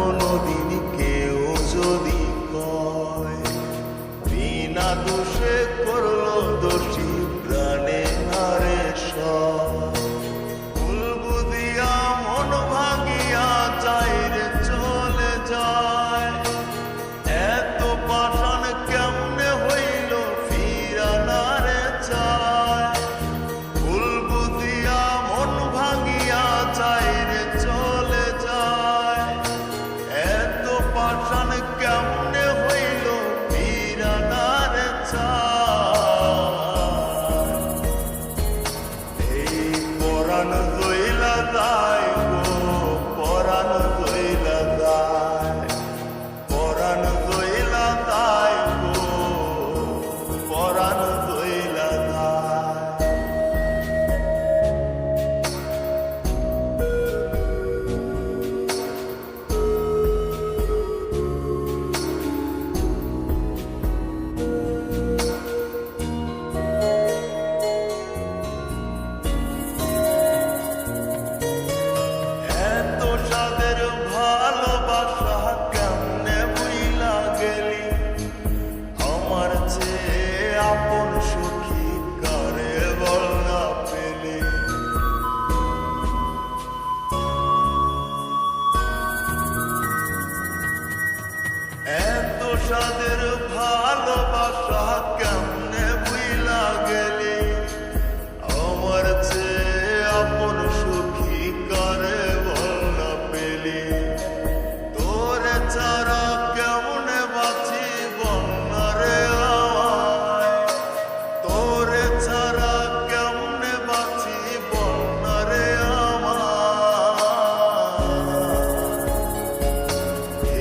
কোনোদিন কেউ যদি কয় বিনা দোষে করলো দোষী প্রাণে হারে সব ভুল বুঝিয়া মন ভাঙিয়া যায় রে চলে যায় এত পাষাণ কেমনে হইল ফিরা না রে চায় ভুল বুঝিয়া মন ভাঙিয়া যায় রে চলে যায় এত পাষাণ কেমনে হইল ফিরা না রে চায় এই পরাণ হইলা দায় গো পরাণ হইলা দায় পরাণ হইলা দায় গো পরাণ হইলা দায় এত সাদের ভালোবাসা কেমনে ভুইলা গেলি আমার চেয়ে আপন সুখী কারে বল না পেলি এত সাদের ভালোবাসা কেমনে ভুইলা গেলি আমার চেয়ে আপন সুখী কারে বল না পেলি তোরে ছাড়া কেমনে বাঁচি বল না রে আমায় তোরে ছাড়া কেমনে বাঁচি বল না রে আমায়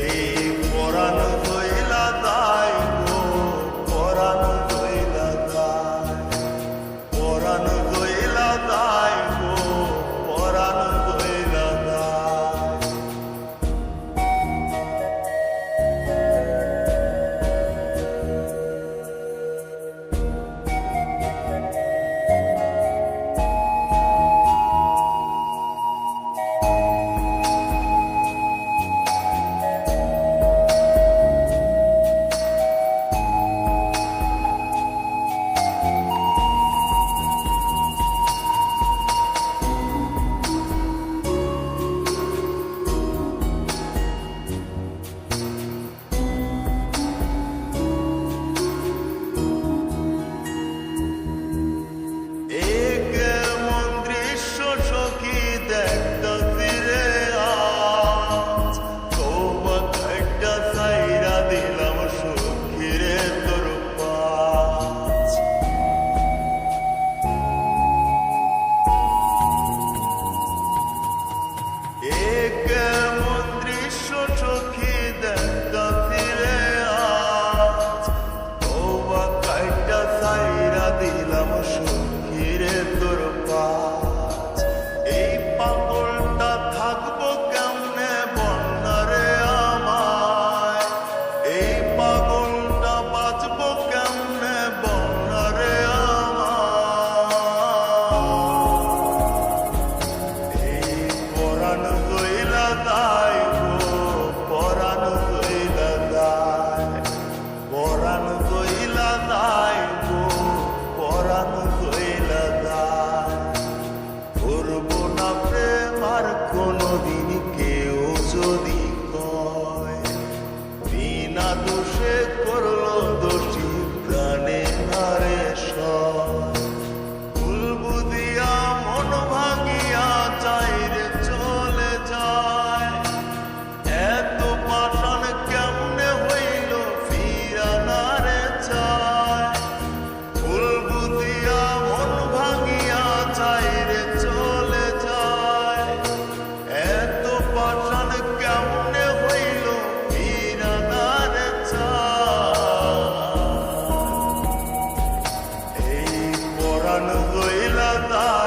এই পরাণ হইলা দায় গো পরাণ হইলা দায় পরাণ হইলা দায় গো পরাণ হইলা দায় কেমন দৃশ্য সখী দেখতাছি রে আজ তওবা কাইটা ছাইরা দিলাম সখী রে তোর পাশ কেমন দৃশ্য সখী দেখতাছি রে আজ তওবা কাইটা ছাইরা দিলাম সখী রে তোর পাশ এই পাগলটা থাকবো কেমনে বল না রে আমায় এই পাগলটা বাঁচবো কেমনে বল না রে আমায় এই পরাণ হইলা দায় গো পরাণ হইলা দায় পরাণ হইলা দায় গো পরাণ হইলা দায় করবো না প্রেম আর কোনোদিন কেউ যদি কয় বিনা দোষে করলো দোষী প্রাণে হারে সব ভুল বুঝিয়া মন ভাঙিয়া যায় রে চলে যায় এত পাষাণ কেমনে হইল ফিরা না রে চায় ভুল বুঝিয়া মন ভাঙিয়া যায় রে চলে যায় এত পাষাণ কেমনে হইল ফিরা না রে চায় এই পরাণ হইলা দায়